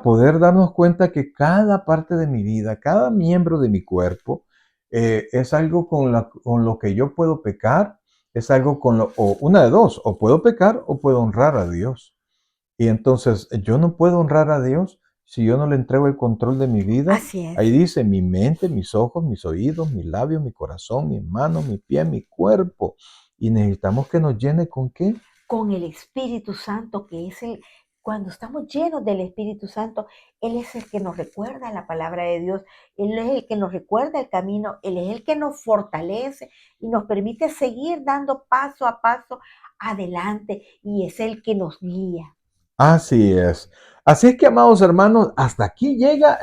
poder darnos cuenta que cada parte de mi vida, cada miembro de mi cuerpo, es algo con lo que yo puedo pecar, es algo o una de dos, o puedo pecar o puedo honrar a Dios. Y entonces yo no puedo honrar a Dios si yo no le entrego el control de mi vida. Así es. Ahí dice mi mente, mis ojos, mis oídos, mis labios, mi corazón, mis manos, mi pie, mi cuerpo. Y necesitamos que nos llene con qué? Con el Espíritu Santo, que es cuando estamos llenos del Espíritu Santo, Él es el que nos recuerda la palabra de Dios, Él es el que nos recuerda el camino, Él es el que nos fortalece y nos permite seguir dando paso a paso adelante y es el que nos guía. Así es. Así es que, amados hermanos, hasta aquí llega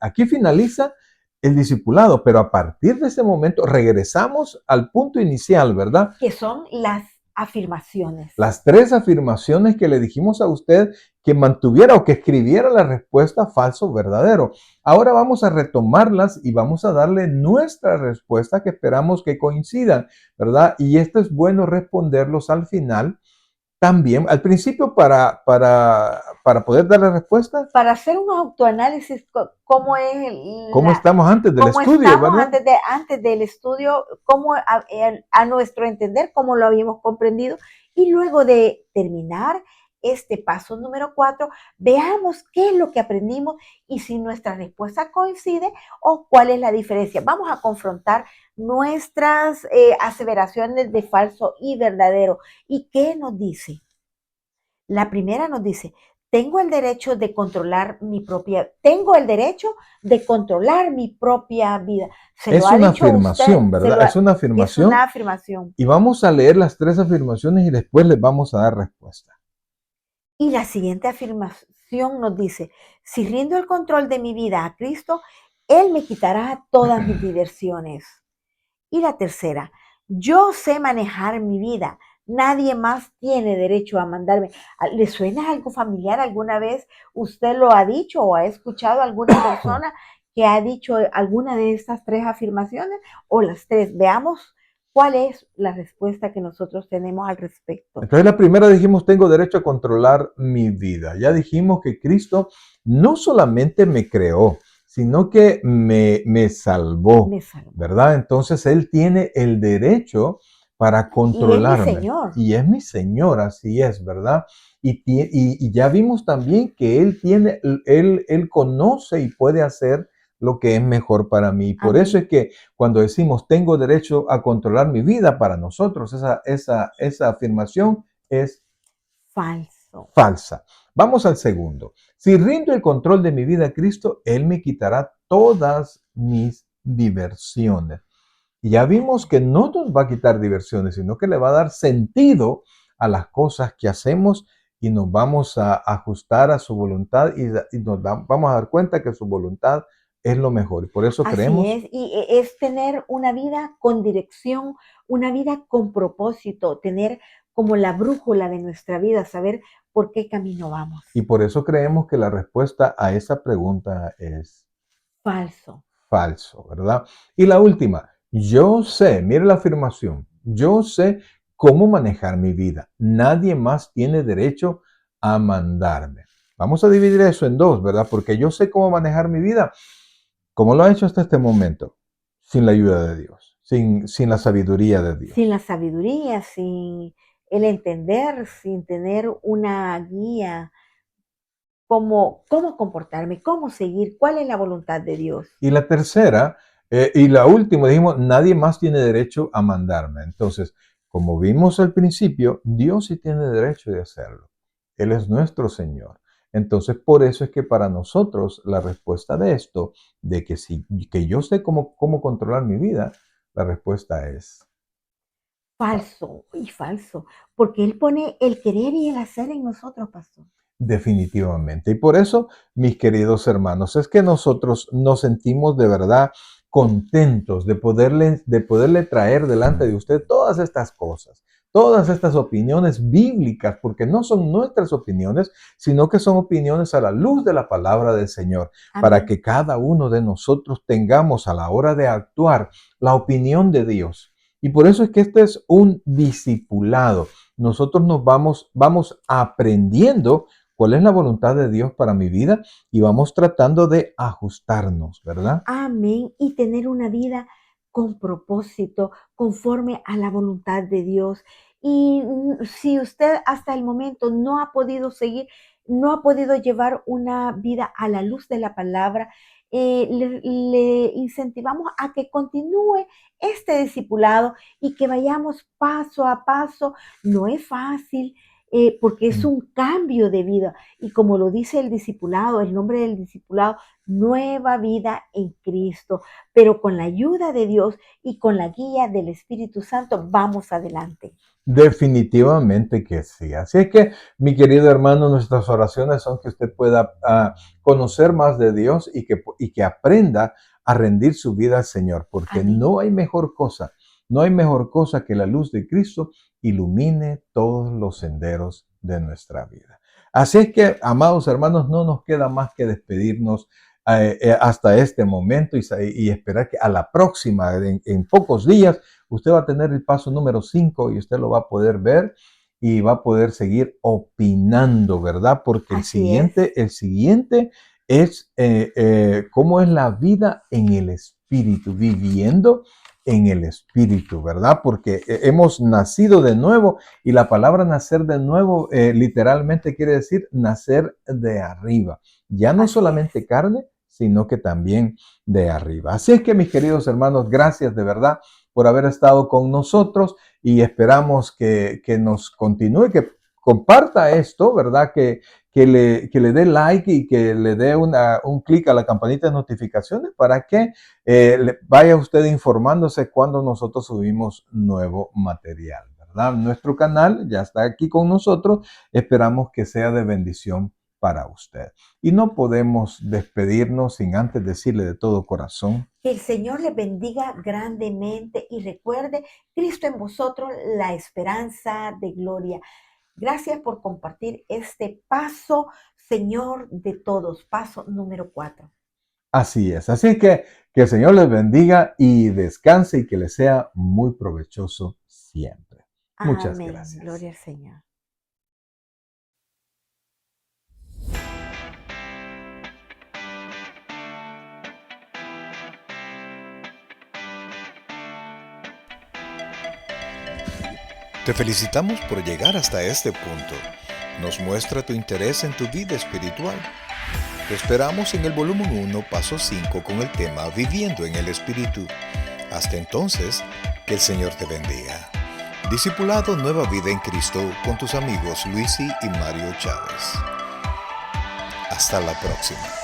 aquí finaliza el discipulado, pero a partir de ese momento regresamos al punto inicial, ¿verdad? Que son las afirmaciones. Las 3 afirmaciones que le dijimos a usted que mantuviera o que escribiera la respuesta falso o verdadero. Ahora vamos a retomarlas y vamos a darle nuestra respuesta que esperamos que coincidan, ¿verdad? Y esto es bueno responderlos al final también, al principio para poder dar la respuesta. Para hacer un autoanálisis, cómo es ¿Cómo estamos antes del cómo estudio, estamos verdad? antes del estudio, cómo a nuestro entender, cómo lo habíamos comprendido, y luego de terminar este paso número 4, veamos qué es lo que aprendimos y si nuestra respuesta coincide o cuál es la diferencia. Vamos a confrontar nuestras aseveraciones de falso y verdadero. ¿Y qué nos dice? La primera nos dice, tengo el derecho de controlar mi propia vida. Se lo Es ha una dicho usted, afirmación, ¿verdad? Es una es afirmación una afirmación. y vamos a leer las 3 afirmaciones y después les vamos a dar respuesta. Y la siguiente afirmación nos dice, si rindo el control de mi vida a Cristo, Él me quitará todas mis diversiones. Y la tercera, yo sé manejar mi vida. Nadie más tiene derecho a mandarme. ¿Le suena algo familiar alguna vez? ¿Usted lo ha dicho o ha escuchado a alguna persona que ha dicho alguna de estas 3 afirmaciones o las 3? Veamos cuál es la respuesta que nosotros tenemos al respecto. Entonces la primera dijimos, tengo derecho a controlar mi vida. Ya dijimos que Cristo no solamente me creó, sino que me salvó, Me salvo. ¿verdad? Entonces Él tiene el derecho para Y es mi controlarme. Señor. Y es mi Señor, así es, ¿verdad? Y ya vimos también que Él conoce y puede hacer lo que es mejor para mí. Por eso es que cuando decimos tengo derecho a controlar mi vida, para nosotros esa afirmación es Falso. falsa. Vamos al segundo. Si rindo el control de mi vida a Cristo, Él me quitará todas mis diversiones. Y ya vimos que no nos va a quitar diversiones, sino que le va a dar sentido a las cosas que hacemos y nos vamos a ajustar a su voluntad y vamos a dar cuenta que su voluntad es lo mejor. Y por eso Así creemos. es, y es tener una vida con dirección, una vida con propósito, tener como la brújula de nuestra vida, saber por qué camino vamos. Y por eso creemos que la respuesta a esa pregunta es Falso. falso, ¿verdad? Y la última, yo sé, mire la afirmación, yo sé cómo manejar mi vida. Nadie más tiene derecho a mandarme. Vamos a dividir eso en dos, ¿verdad? Porque yo sé cómo manejar mi vida. ¿Cómo lo ha hecho hasta este momento? Sin la ayuda de Dios, sin la sabiduría de Dios. Sin la sabiduría, sin el entender, sin tener una guía, cómo comportarme, cómo seguir, cuál es la voluntad de Dios. Y la tercera, y la última, dijimos, nadie más tiene derecho a mandarme. Entonces, como vimos al principio, Dios sí tiene derecho de hacerlo. Él es nuestro Señor. Entonces, por eso es que para nosotros la respuesta de esto, de que yo sé cómo controlar mi vida, la respuesta es Falso y falso, porque Él pone el querer y el hacer en nosotros, pastor. definitivamente. Y por eso, mis queridos hermanos, es que nosotros nos sentimos de verdad contentos de poderle traer delante de usted todas estas cosas, todas estas opiniones bíblicas, porque no son nuestras opiniones, sino que son opiniones a la luz de la palabra del Señor, para Amén. que cada uno de nosotros tengamos a la hora de actuar la opinión de Dios. Y por eso es que este es un discipulado. Nosotros vamos aprendiendo cuál es la voluntad de Dios para mi vida y vamos tratando de ajustarnos, ¿verdad? Amén. Y tener una vida con propósito, conforme a la voluntad de Dios. Y si usted hasta el momento no ha podido seguir, no ha podido llevar una vida a la luz de la palabra, le incentivamos a que continúe este discipulado y que vayamos paso a paso. No es fácil. Porque es Mm. un cambio de vida. Y como lo dice el discipulado, el nombre del discipulado, nueva vida en Cristo, pero con la ayuda de Dios y con la guía del Espíritu Santo vamos adelante. Definitivamente que sí. Así es que, mi querido hermano, nuestras oraciones son que usted pueda conocer más de Dios y que aprenda a rendir su vida al Señor, porque Amén. no hay mejor cosa que la luz de Cristo ilumine todos los senderos de nuestra vida. Así es que, amados hermanos, no nos queda más que despedirnos hasta este momento y esperar que a la próxima, en pocos días, usted va a tener el paso número 5 y usted lo va a poder ver y va a poder seguir opinando, ¿verdad? Porque el Así es, siguiente, el siguiente es cómo es la vida en el espíritu, viviendo en el espíritu, ¿verdad? Porque hemos nacido de nuevo y la palabra nacer de nuevo literalmente quiere decir nacer de arriba. Ya no así es. solamente carne, sino que también de arriba. Así es que, mis queridos hermanos, gracias de verdad por haber estado con nosotros y esperamos que nos continúe, que comparta esto, ¿verdad? Que le dé like y que le dé un clic a la campanita de notificaciones para que vaya usted informándose cuando nosotros subimos nuevo material, ¿verdad? Nuestro canal ya está aquí con nosotros. Esperamos que sea de bendición para usted. Y no podemos despedirnos sin antes decirle de todo corazón. Que el Señor les bendiga grandemente y recuerde, Cristo en vosotros, la esperanza de gloria. Gracias por compartir este paso, Señor de todos, paso número 4. Así es. Así que el Señor les bendiga y descanse y que les sea muy provechoso siempre. Muchas Amén. gracias. Gloria al Señor. Te felicitamos por llegar hasta este punto. Nos muestra tu interés en tu vida espiritual. Te esperamos en el volumen 1, paso 5, con el tema Viviendo en el Espíritu. Hasta entonces, que el Señor te bendiga. Discipulado Nueva Vida en Cristo con tus amigos Luisi y Mario Chávez. Hasta la próxima.